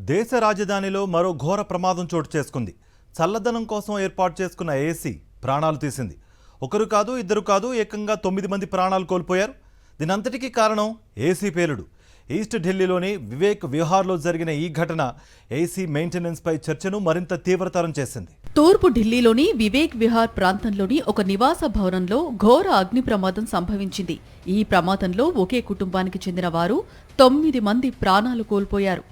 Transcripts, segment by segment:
దేశ రాజధానిలో మరో ఘోర ప్రమాదం చోటు చేసుకుంది. చల్లదనం కోసం ఏర్పాటు చేసుకున్న ఏసీ ప్రాణాలు తీసింది. ఒకరు కాదు, ఇద్దరు కాదు, ఏకంగా 9 మంది ప్రాణాలు కోల్పోయారు. దీనంతటికీ కారణం ఏసీ పేలుడు. ఈస్ట్ ఢిల్లీలోని వివేక్ విహార్లో జరిగిన ఈ ఘటన ఏసీ మెయింటెనెన్స్ పై చర్చను మరింత తీవ్రతరం చేసింది. తూర్పు ఢిల్లీలోని వివేక్ విహార్ ప్రాంతంలోని ఒక నివాస భవనంలో ఘోర అగ్ని ప్రమాదం సంభవించింది. ఈ ప్రమాదంలో ఒకే కుటుంబానికి చెందిన వారు 9 మంది ప్రాణాలు కోల్పోయారు.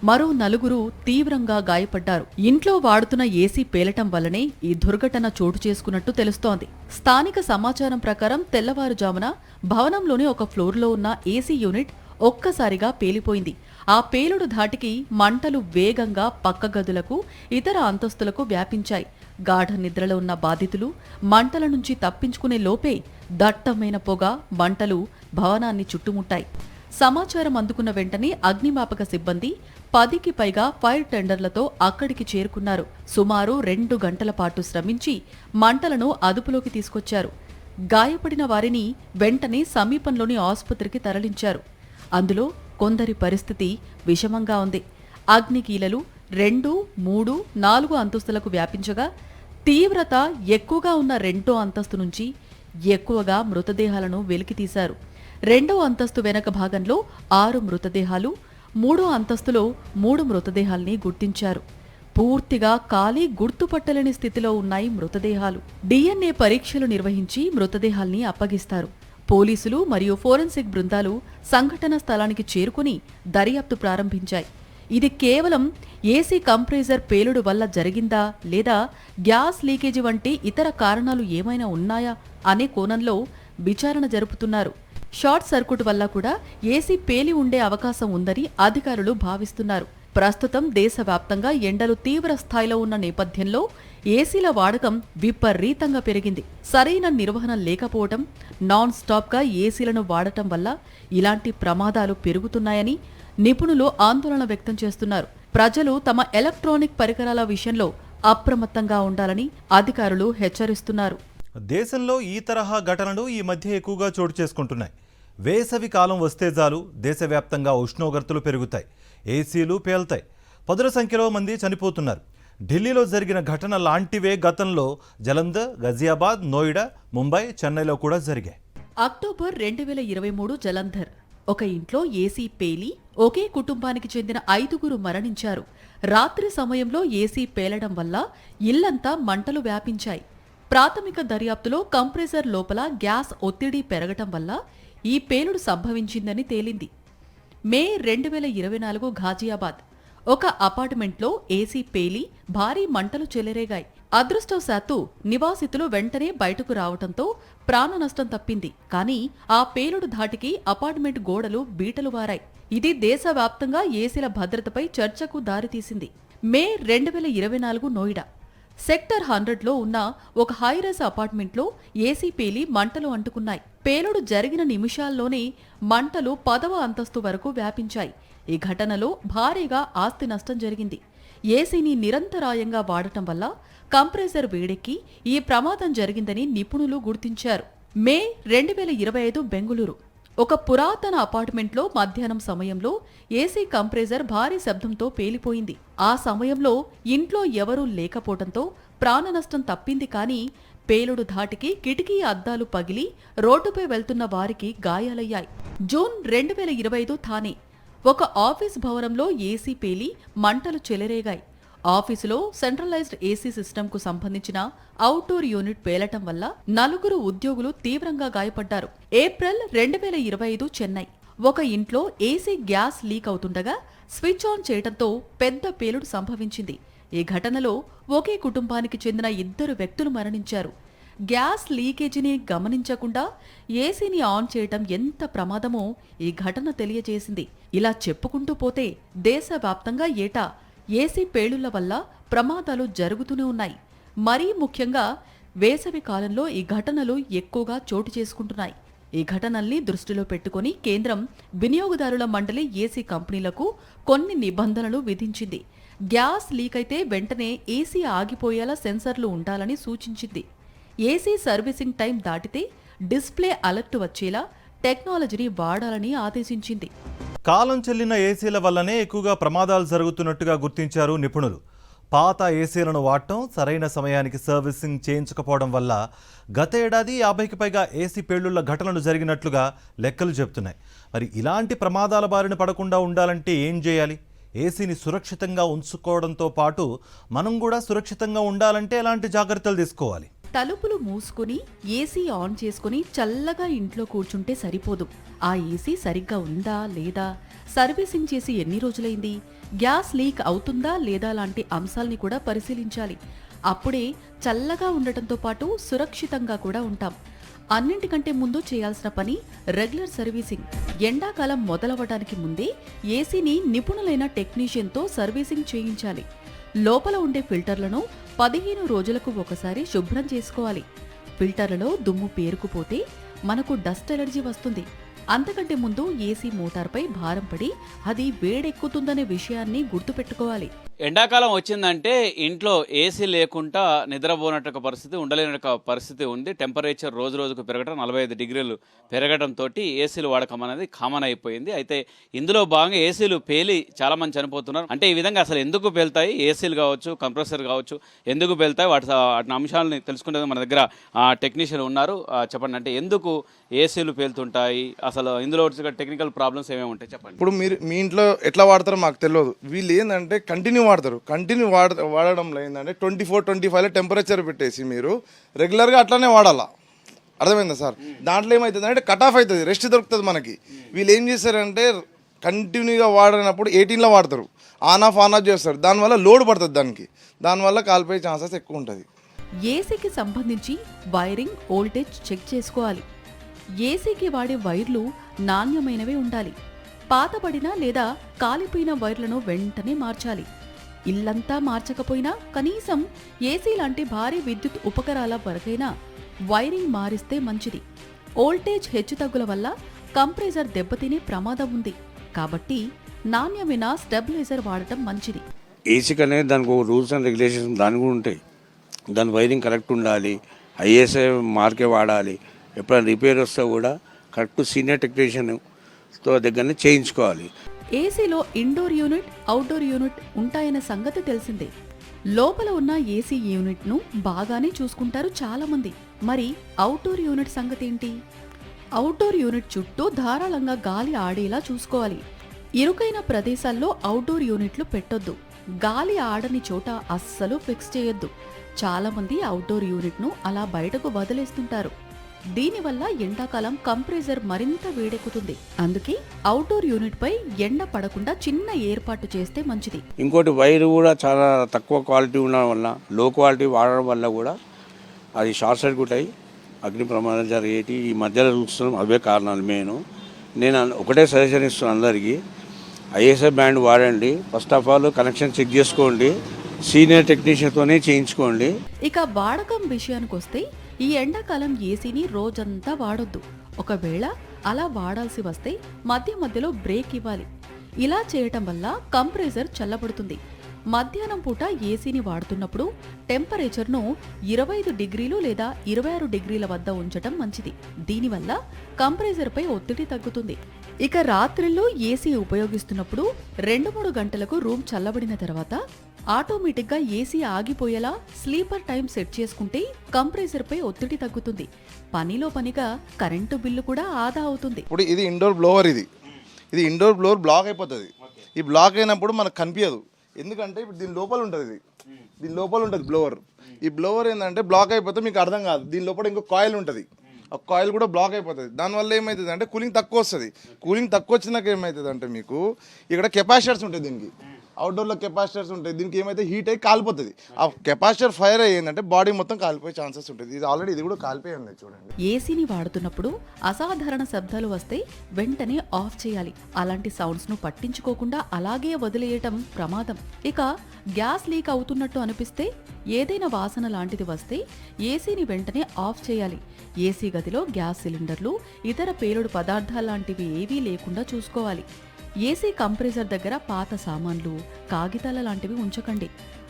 మరో 4 తీవ్రంగా గాయపడ్డారు. ఇంట్లో వాడుతున్న ఏసీ పేలటం వల్లనే ఈ దుర్ఘటన చోటు చేసుకున్నట్టు తెలుస్తోంది. స్థానిక సమాచారం ప్రకారం తెల్లవారుజామున భవనంలోని ఒక ఫ్లోర్లో ఉన్న ఏసీ యూనిట్ ఒక్కసారిగా పేలిపోయింది. ఆ పేలుడు ధాటికి మంటలు వేగంగా పక్క గదులకు, ఇతర అంతస్తులకు వ్యాపించాయి. గాఢ నిద్రలో ఉన్న బాధితులు మంటల నుంచి తప్పించుకునే లోపే దట్టమైన పొగ, మంటలు భవనాన్ని చుట్టుముట్టాయి. సమాచారం అందుకున్న వెంటనే అగ్నిమాపక సిబ్బంది 10కి పైగా ఫైర్ టెండర్లతో అక్కడికి చేరుకున్నారు. సుమారు 2 గంటల పాటు శ్రమించి మంటలను అదుపులోకి తీసుకొచ్చారు. గాయపడిన వారిని వెంటనే సమీపంలోని ఆసుపత్రికి తరలించారు. అందులో కొందరి పరిస్థితి విషమంగా ఉంది. అగ్నికీలలు 2, 3, 4 అంతస్తులకు వ్యాపించగా తీవ్రత ఎక్కువగా ఉన్న 2వ అంతస్తు నుంచి ఎక్కువగా మృతదేహాలను వెలికితీశారు. 2వ అంతస్తు వెనక భాగంలో 6 మృతదేహాలు, 3వ అంతస్తులో 3 మృతదేహాల్ని గుర్తించారు. పూర్తిగా కాలి గుర్తుపట్టలేని స్థితిలో ఉన్నాయి మృతదేహాలు. DNA పరీక్షలు నిర్వహించి మృతదేహాల్ని అప్పగిస్తారు. పోలీసులు మరియు ఫోరెన్సిక్ బృందాలు సంఘటన స్థలానికి చేరుకుని దర్యాప్తు ప్రారంభించాయి. ఇది కేవలం ఏసీ కంప్రెసర్ పేలుడు వల్ల జరిగిందా లేదా గ్యాస్ లీకేజీ వంటి ఇతర కారణాలు ఏమైనా ఉన్నాయా అనే కోణంలో విచారణ జరుపుతున్నారు. షార్ట్ సర్క్యూట్ వల్ల కూడా ఏసీ పేలి ఉండే అవకాశం ఉందని అధికారులు భావిస్తున్నారు. ప్రస్తుతం దేశవ్యాప్తంగా ఎండలు తీవ్ర స్థాయిలో ఉన్న నేపథ్యంలో ఏసీల వాడకం విపరీతంగా పెరిగింది. సరైన నిర్వహణ లేకపోవడం, నాన్ స్టాప్గా ఏసీలను వాడటం వల్ల ఇలాంటి ప్రమాదాలు పెరుగుతున్నాయని నిపుణులు ఆందోళన వ్యక్తం చేస్తున్నారు. ప్రజలు తమ ఎలక్ట్రానిక్ పరికరాల విషయంలో అప్రమత్తంగా ఉండాలని అధికారులు హెచ్చరిస్తున్నారు. దేశంలో ఈ తరహా ఘటనలు ఈ మధ్య ఎక్కువగా చోటు చేసుకుంటున్నాయి. వేసవి కాలం వస్తే చాలు దేశవ్యాప్తంగా ఉష్ణోగ్రతలు పెరుగుతాయి, ఏసీలు పేలుతాయి, పదుల సంఖ్యలో మంది చనిపోతున్నారు. ఢిల్లీలో జరిగిన ఘటన లాంటివే గతంలో జలంధర్, గజియాబాద్, నోయిడా, ముంబై, చెన్నైలో కూడా జరిగాయి. అక్టోబర్ 2023 జలంధర్. ఒక ఇంట్లో ఏసీ పేలి ఒకే కుటుంబానికి చెందిన 5 మరణించారు. రాత్రి సమయంలో ఏసీ పేలడం వల్ల ఇల్లంతా మంటలు వ్యాపించాయి. ప్రాథమిక దర్యాప్తులో కంప్రెసర్ లోపల గ్యాస్ ఒత్తిడి పెరగటం వల్ల ఈ పేలుడు సంభవించిందని తేలింది. మే 2024 ఘాజియాబాద్. ఒక అపార్ట్మెంట్లో ఏసీ పేలి భారీ మంటలు చెలరేగాయి. అదృష్టవశాత్తు నివాసితులు వెంటనే బయటకు రావడంతో ప్రాణ నష్టం తప్పింది. కానీ ఆ పేలుడు ధాటికి అపార్ట్మెంట్ గోడలు బీటలు వారాయి. ఇది దేశవ్యాప్తంగా ఏసీల భద్రతపై చర్చకు దారితీసింది. మే 2024 నోయిడా. సెక్టర్ 100లో ఉన్న ఒక హైరైజ్ అపార్ట్మెంట్లో ఏసీ పేలి మంటలు అంటుకున్నాయి. పేలుడు జరిగిన నిమిషాల్లోనే మంటలు 10వ అంతస్తు వరకు వ్యాపించాయి. ఈ ఘటనలో భారీగా ఆస్తి నష్టం జరిగింది. ఏసీని నిరంతరాయంగా వాడటం వల్ల కంప్రెసర్ వేడెక్కి ఈ ప్రమాదం జరిగిందని నిపుణులు గుర్తించారు. మే 2025 బెంగుళూరు. ఒక పురాతన అపార్ట్మెంట్లో మధ్యాహ్నం సమయంలో ఏసీ కంప్రెసర్ భారీ శబ్దంతో పేలిపోయింది. ఆ సమయంలో ఇంట్లో ఎవరూ లేకపోవడంతో ప్రాణ నష్టం తప్పింది. కానీ పేలుడు ధాటికి కిటికీ అద్దాలు పగిలి రోడ్డుపై వెళ్తున్న వారికి గాయాలయ్యాయి. జూన్ 2025 థానే. ఒక ఆఫీస్ భవనంలో ఏసీ పేలి మంటలు చెలరేగాయి. ఆఫీసులో సెంట్రలైజ్డ్ ఏసీ సిస్టంకు సంబంధించిన అవుట్డోర్ యూనిట్ పేలటం వల్ల 4 ఉద్యోగులు తీవ్రంగా గాయపడ్డారు. ఏప్రిల్ 2025 చెన్నై. ఒక ఇంట్లో ఏసీ గ్యాస్ లీక్ అవుతుండగా స్విచ్ ఆన్ చేయడంతో పెద్ద పేలుడు సంభవించింది. ఈ ఘటనలో ఒకే కుటుంబానికి చెందిన 2 వ్యక్తులు మరణించారు. గ్యాస్ లీకేజీని గమనించకుండా ఏసీని ఆన్ చేయటం ఎంత ప్రమాదమో ఈ ఘటన తెలియజేసింది. ఇలా చెప్పుకుంటూ పోతే దేశవ్యాప్తంగా ఏటా ఏసీ పేలుళ్ల వల్ల ప్రమాదాలు జరుగుతూనే ఉన్నాయి. మరీ ముఖ్యంగా వేసవి కాలంలో ఈ ఘటనలు ఎక్కువగా చోటు చేసుకుంటున్నాయి. ఈ ఘటనల్ని దృష్టిలో పెట్టుకుని కేంద్రం వినియోగదారుల మండలి ఏసీ కంపెనీలకు కొన్ని నిబంధనలు విధించింది. గ్యాస్ లీక్ అయితే వెంటనే ఏసీ ఆగిపోయేలా సెన్సర్లు ఉండాలని సూచించింది. ఏసీ సర్వీసింగ్ టైం దాటితే డిస్ప్లే అలర్ట్ వచ్చేలా టెక్నాలజీని వాడాలని ఆదేశించింది. కాలం చెల్లిన ఏసీల వల్లనే ఎక్కువగా ప్రమాదాలు జరుగుతున్నట్టుగా గుర్తించారు నిపుణులు. పాత ఏసీలను వాడటం, సరైన సమయానికి సర్వీసింగ్ చేయించకపోవడం వల్ల గత ఏడాది 50కి పైగా ఏసీ పేలుళ్ల ఘటనలు జరిగినట్లుగా లెక్కలు చెబుతున్నాయి. మరి ఇలాంటి ప్రమాదాల బారిన పడకుండా ఉండాలంటే ఏం చేయాలి? ఏసీని సురక్షితంగా ఉంచుకోవడంతో పాటు మనం కూడా సురక్షితంగా ఉండాలంటే ఎలాంటి జాగ్రత్తలు తీసుకోవాలి? తలుపులు మూసుకుని ఏసీ ఆన్ చేసుకుని చల్లగా ఇంట్లో కూర్చుంటే సరిపోదు. ఆ ఏసీ సరిగ్గా ఉందా లేదా, సర్వీసింగ్ చేసి ఎన్ని రోజులైంది, గ్యాస్ లీక్ అవుతుందా లేదా లాంటి అంశాల్ని కూడా పరిశీలించాలి. అప్పుడే చల్లగా ఉండటంతో పాటు సురక్షితంగా కూడా ఉంటాం. అన్నింటికంటే ముందు చేయాల్సిన పని రెగ్యులర్ సర్వీసింగ్. ఎండాకాలం మొదలవడానికి ముందే ఏసీని నిపుణులైన టెక్నీషియన్తో సర్వీసింగ్ చేయించాలి. లోపల ఉండే ఫిల్టర్లను 15 రోజులకు ఒకసారి శుభ్రం చేసుకోవాలి. ఫిల్టర్లలో దుమ్ము పేరుకుపోతే మనకు డస్ట్ ఎలర్జీ వస్తుంది. అంతకంటే ముందు ఏసీ మోటార్పై భారం పడి అది వేడెక్కుతుందనే విషయాన్ని గుర్తుపెట్టుకోవాలి. ఎండాకాలం వచ్చిందంటే ఇంట్లో ఏసీ లేకుండా నిద్రపోనట్టు పరిస్థితి, ఉండలేని పరిస్థితి ఉంది. టెంపరేచర్ రోజు రోజుకు పెరగడం, 45 డిగ్రీలు పెరగడంతో ఏసీలు వాడకం అనేది కామన్ అయిపోయింది. అయితే ఇందులో భాగంగా ఏసీలు పేలి చాలామంది చనిపోతున్నారు. అంటే ఈ విధంగా అసలు ఎందుకు పేలుతాయి, ఏసీలు కావచ్చు, కంప్రెసర్ కావచ్చు, ఎందుకు పేలుతాయి, వాటి అంశాలని తెలుసుకునేందుకు మన దగ్గర టెక్నీషియన్ ఉన్నారు. చెప్పండి, అంటే ఎందుకు ఏసీలు పేలుతుంటాయి, అసలు ఇందులో టెక్నికల్ ప్రాబ్లమ్స్ ఏమేమి ఉంటాయి చెప్పండి. ఇప్పుడు మీరు మీ ఇంట్లో ఎట్లా వాడతారో మాకు తెలియదు. వీళ్ళు ఏంటంటే కంటిన్యూ వాడతారు. కంటిన్యూ వాడడంలో ఏంటంటే 24-25 టెంపరేచర్ పెట్టేసి మీరు రెగ్యులర్గా అట్లానే వాడాలా. అర్థమైందా సార్? దాంట్లో ఏమవుతుంది అంటే కట్ ఆఫ్ అవుతుంది, రెస్ట్ దొరుకుతుంది మనకి. వీళ్ళు ఏం చేస్తారంటే కంటిన్యూగా వాడినప్పుడు 18లో వాడతారు, ఆన్ ఆఫ్ చేస్తారు. దానివల్ల లోడ్ పడుతుంది, దానివల్ల కాలిపోయే ఛాన్సెస్ ఎక్కువ ఉంటుంది. ఏసీకి సంబంధించి వైరింగ్, వోల్టేజ్ చెక్ చేసుకోవాలి. ఏసీకి వాడే వైర్లు నాణ్యమైనవే ఉండాలి. పాతబడిన లేదా కాలిపోయిన వైర్లను వెంటనే మార్చాలి. ఇల్లంతా మార్చకపోయినా కనీసం ఏసీ లాంటి భారీ విద్యుత్ ఉపకరాల వరకైనా వైరింగ్ మారిస్తే మంచిది. వోల్టేజ్ హెచ్చుతగ్గుల వల్ల కంప్రెసర్ దెబ్బతినే ప్రమాదం ఉంది. కాబట్టి నాణ్యమైన స్టెబిలైజర్ వాడటం మంచిది. ఏసీకి అనేది దానికి రూల్స్ అండ్ రెగ్యులేషన్స్ దాని కూడా ఉంటాయి. దాని వైరింగ్ కరెక్ట్ ఉండాలి, ఐఎస్ఐ మార్కే వాడాలి. ఎప్పుడైనా రిపేర్ వస్తే కూడా కరెక్ట్ సీనియర్ టెక్నీషియన్తో దగ్గరనే చేయించుకోవాలి. ఏసీలో ఇండోర్ యూనిట్, అవుట్డోర్ యూనిట్ ఉంటాయన్న సంగతి తెలిసిందే. లోపల ఉన్న ఏసీ యూనిట్ను బాగానే చూసుకుంటారు చాలామంది. మరి అవుట్డోర్ యూనిట్ సంగతి ఏంటి? అవుట్డోర్ యూనిట్ చుట్టూ ధారాళంగా గాలి ఆడేలా చూసుకోవాలి. ఇరుకైన ప్రదేశాల్లో అవుట్డోర్ యూనిట్లు పెట్టొద్దు. గాలి ఆడని చోట అస్సలు ఫిక్స్ చేయొద్దు. చాలామంది అవుట్డోర్ యూనిట్ను అలా బయటకు వదిలేస్తుంటారు. దీనివల్ల ఎండాకాలం కంప్రెసర్ మరింత వేడెక్కుతుంది. అందుకే అవుట్డోర్ యూనిట్ పై ఎండ పడకుండా చిన్న ఏర్పాటు చేస్తే మంచిది. ఇంకోటి వైర్ కూడా చాలా తక్కువ క్వాలిటీ ఉండడం వల్ల, లో క్వాలిటీ వాడడం వల్ల కూడా అది షార్ట్ సర్క్యూట్ అయ్యి అగ్ని ప్రమాదం జరిగేటి ఈ మధ్యలో చూస్తున్నాం. అవే కారణాలు మెయిన్. నేను ఒకటే సజెషన్ ఇస్తున్నాను అందరికీ, ఐఎస్ఐ బ్యాండ్ వాడండి. First of all connection check చేసుకోండి, సీనియర్ టెక్నీషియన్తోనే చేయించుకోండి. ఇక వాడకం విషయానికి వస్తే ఈ ఎండాకాలం ఏసీని రోజంతా వాడొద్దు. ఒకవేళ అలా వాడాల్సి వస్తే మధ్య మధ్యలో బ్రేక్ ఇవ్వాలి. ఇలా చేయటం వల్ల కంప్రెసర్ చల్లబడుతుంది. మధ్యాహ్నం పూట ఏసీని వాడుతున్నప్పుడు టెంపరేచర్ను 25 డిగ్రీలు లేదా 26 డిగ్రీల వద్ద ఉంచటం మంచిది. దీనివల్ల కంప్రెసర్పై ఒత్తిడి తగ్గుతుంది. ఇక రాత్రిలో ఏసీ ఉపయోగిస్తున్నప్పుడు 2-3 గంటలకు రూమ్ చల్లబడిన తర్వాత ఆటోమేటిక్గా ఏసీ ఆగిపోయేలా స్లీపర్ టైం సెట్ చేసుకుంటే కంప్రెసర్పై ఒత్తిడి తగ్గుతుంది. పనిలో పనిగా కరెంటు బిల్లు కూడా ఆదా అవుతుంది. ఇప్పుడు ఇది ఇండోర్ బ్లోవర్, ఇది ఇండోర్ బ్లోవర్ బ్లాక్ అయిపోతుంది. ఈ బ్లాక్ అయినప్పుడు మనకు కనిపించదు. ఎందుకంటే ఇప్పుడు దీని లోపల ఉంటుంది, దీని లోపల ఉంటుంది బ్లోవర్. ఈ బ్లోవర్ ఏంటంటే బ్లాక్ అయిపోతే మీకు అర్థం కాదు. దీని లోపల ఇంకో కాయిల్ ఉంటుంది, ఆ కాయిల్ కూడా బ్లాక్ అయిపోతుంది. దానివల్ల ఏమవుతుంది అంటే కూలింగ్ తక్కువ వస్తుంది. కూలింగ్ తక్కువ వచ్చినాక ఏమవుతుంది అంటే మీకు ఇక్కడ కెపాసిటర్స్ ఉంటాయి. దీనికి అవుట్డోర్లో కెపాసిటర్స్ ఉంటాయి. దీనికి ఏమైతే హీట్ అయ్యి కాలిపోతుంది. ఆ కెపాసిటర్ ఫైర్ అయ్యిందంటే బాడీ మొత్తం కాలిపోయే ఛాన్సెస్ ఉంటుంది. ఇది ఆల్రెడీ ఇది కూడా కాలిపోయింది చూడండి. ఏసీని వాడుతున్నప్పుడు అసాధారణ శబ్దాలు వస్తే వెంటనే ఆఫ్ చేయాలి. అలాంటి సౌండ్స్ ను పట్టించుకోకుండా అలాగే వదిలేయటం ప్రమాదం. ఇక గ్యాస్ లీక్ అవుతున్నట్టు అనిపిస్తే, ఏదైనా వాసన లాంటిది వస్తే ఏసీని వెంటనే ఆఫ్ చేయాలి. ఏసీ గదిలో గ్యాస్ సిలిండర్లు, ఇతర పేలుడు పదార్థాల లాంటివి ఏవీ లేకుండా చూసుకోవాలి. ఏసీ కంప్రెసర్ దగ్గర పాత సామాన్లు, కాగితాల లాంటివి ఉంచకండి.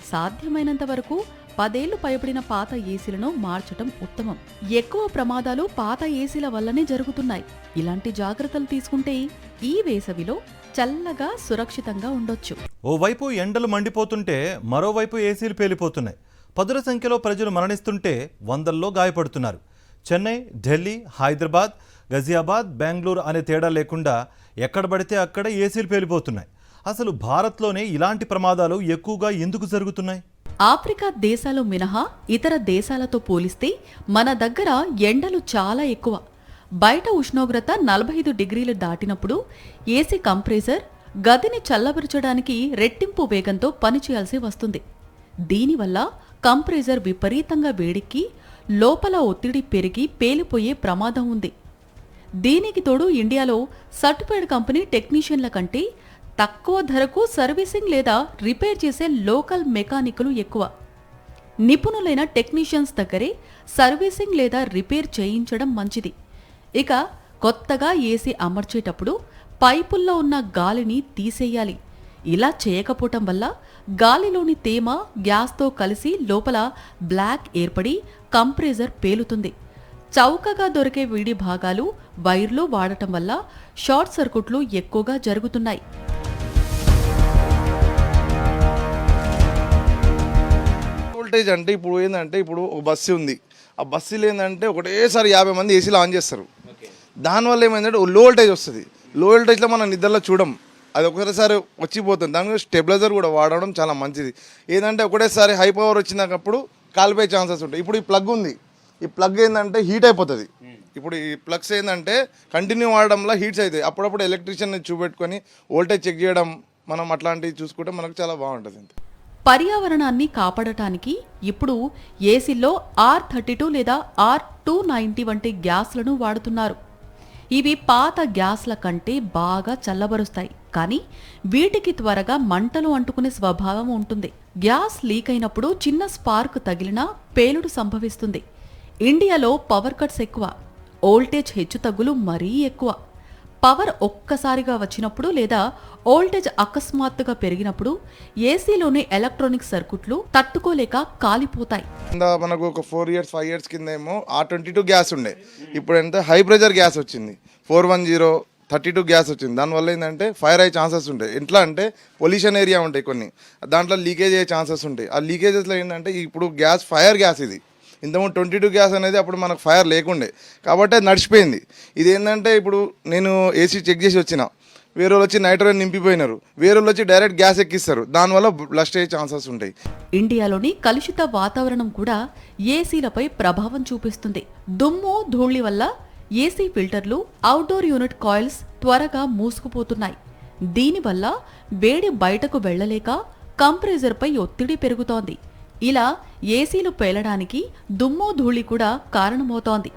సాధ్యమైనంత వరకు 10 ఏళ్లు పైబడిన పాత ఏసీలను మార్చటం ఉత్తమం. ఎక్కువ ప్రమాదాలు పాత ఏసీల వల్లనే జరుగుతున్నాయి. ఇలాంటి జాగ్రత్తలు తీసుకుంటే ఈ వేసవిలో చల్లగా సురక్షితంగా ఉండొచ్చు. ఓవైపు ఎండలు మండిపోతుంటే మరోవైపు ఏసీలు పేలిపోతున్నాయి. పదుల సంఖ్యలో ప్రజలు మరణిస్తుంటే వందల్లో గాయపడుతున్నారు. చెన్నై, ఢిల్లీ, హైదరాబాద్, గజియాబాద్, బెంగళూరు అనే తేడా లేకుండా ఎక్కడ పడితే అక్కడ ఏసీలు పేలిపోతున్నాయి. అసలు భారత్లోనే ఇలాంటి ప్రమాదాలు ఎక్కువగా ఎందుకు జరుగుతున్నాయి? ఆఫ్రికా దేశాలు మినహా ఇతర దేశాలతో పోలిస్తే మన దగ్గర ఎండలు చాలా ఎక్కువ. బయట ఉష్ణోగ్రత 45 డిగ్రీలు దాటినప్పుడు ఏసీ కంప్రెసర్ గదిని చల్లబరచడానికి రెట్టింపు వేగంతో పనిచేయాల్సి వస్తుంది. దీనివల్ల కంప్రెసర్ విపరీతంగా వేడెక్కి లోపల ఒత్తిడి పెరిగి పేలిపోయే ప్రమాదం ఉంది. దీనికి తోడు ఇండియాలో సర్టిఫైడ్ కంపెనీ టెక్నీషియన్ల కంటే తక్కువ ధరకు సర్వీసింగ్ లేదా రిపేర్ చేసే లోకల్ మెకానికులు ఎక్కువ. నిపుణులైన టెక్నీషియన్స్ దగ్గరే సర్వీసింగ్ లేదా రిపేర్ చేయించడం మంచిది. ఇక కొత్తగా ఏసీ అమర్చేటప్పుడు పైపుల్లో ఉన్న గాలిని తీసేయాలి. ఇలా చేయకపోవటం వల్ల గాలిలోని తేమ గ్యాస్తో కలిసి లోపల బ్లాక్ ఏర్పడి కంప్రెసర్ పేలుతుంది. చౌకగా దొరికే విడి భాగాలు, వైర్లు వాడటం వల్ల షార్ట్ సర్క్యూట్లు ఎక్కువగా జరుగుతున్నాయి. వోల్టేజ్ అంటే ఇప్పుడు ఏంటంటే ఇప్పుడు ఒక బస్సు ఉంది. ఆ బస్సులో ఏంటంటే ఒకటేసారి 50 మంది ఏసీలు ఆన్ చేస్తారు. దానివల్ల ఏమైందంటే లో వోల్టేజ్ వస్తుంది. లో వోల్టేజ్లో మనం నిద్రలో చూడం, అది ఒకసారి వచ్చిపోతుంది. దాని స్టెబిలైజర్ కూడా వాడడం చాలా మంచిది. ఏంటంటే ఒకటేసారి హై పవర్ వచ్చినప్పుడు కాలిపోయే ఛాన్సెస్ ఉంటాయి. ఇప్పుడు ఈ ప్లగ్ ఉంది, ఈ ప్లగ్ ఏంటంటే హీట్ అయిపోతుంది. ఇప్పుడు ఈ ప్లగ్స్ ఏంటంటే కంటిన్యూ వాడడంలో హీట్స్ అవుతాయి. అప్పుడప్పుడు ఎలక్ట్రీషియన్ని చూపెట్టుకొని వోల్టేజ్ చెక్ చేయడం, మనం అట్లాంటివి చూసుకుంటే మనకు చాలా బాగుంటుంది. పర్యావరణాన్ని కాపాడటానికి ఇప్పుడు ఏసీల్లో R32 లేదా R290 వంటి గ్యాస్లను వాడుతున్నారు. ఇవి పాత గ్యాస్ల కంటే బాగా చల్లబరుస్తాయి, కానీ వీటికి త్వరగా మంటలు అంటుకునే స్వభావం ఉంటుంది. గ్యాస్ లీక్ అయినప్పుడు చిన్న స్పార్క్ తగిలినా పేలుడు సంభవిస్తుంది. ఇండియాలో పవర్ కట్స్ ఎక్కువ, వోల్టేజ్ హెచ్చుతగ్గులు మరీ ఎక్కువ. పవర్ ఒక్కసారిగా వచ్చినప్పుడు లేదా వోల్టేజ్ అకస్మాత్తుగా పెరిగినప్పుడు ఏసీలోని ఎలక్ట్రానిక్ సర్క్యూట్లు తట్టుకోలేక కాలిపోతాయి. మనకు ఒక 4 years 5 years కింద ఏమో R22 గ్యాస్ ఉండే, ఇప్పుడు ఎంత హై ప్రెషర్ గ్యాస్ వచ్చింది, 410 32 గ్యాస్ వచ్చింది. దానివల్ల ఏంటంటే ఫైర్ అయ్యే ఛాన్సెస్ ఉంటాయి. ఎట్లా అంటే పొల్యూషన్ ఏరియా ఉంటాయి కొన్ని, దాంట్లో లీకేజ్ అయ్యే ఛాన్సెస్ ఉంటాయి. ఆ లీకేజెస్లో ఏంటంటే ఇప్పుడు గ్యాస్ ఫైర్ గ్యాస్, ఇది ఇంతకుముందు 22 గ్యాస్ అనేది అప్పుడు మనకు ఫైర్ లేకుండే కాబట్టి అది నడిచిపోయింది. ఇది ఏంటంటే ఇప్పుడు నేను ఏసీ చెక్ చేసి వచ్చిన, వేరే వాళ్ళు వచ్చి నైట్రోజన్ నింపిపోయినారు, వేరే వాళ్ళు వచ్చి డైరెక్ట్ గ్యాస్ ఎక్కిస్తారు, దానివల్ల బ్లస్ట్ అయ్యే ఛాన్సెస్ ఉంటాయి. ఇండియాలోని కలుషిత వాతావరణం కూడా ఏసీలపై ప్రభావం చూపిస్తుంది. దుమ్ము ధూళి వల్ల ఏసీ ఫిల్టర్లు, అవుట్డోర్ యూనిట్ కాయిల్స్ త్వరగా మూసుకుపోతున్నాయి. దీనివల్ల వేడి బయటకు వెళ్లలేక కంప్రెసర్పై ఒత్తిడి పెరుగుతోంది. ఇలా ఏసీలు పేలడానికి దుమ్ము ధూళి కూడా కారణమవుతోంది.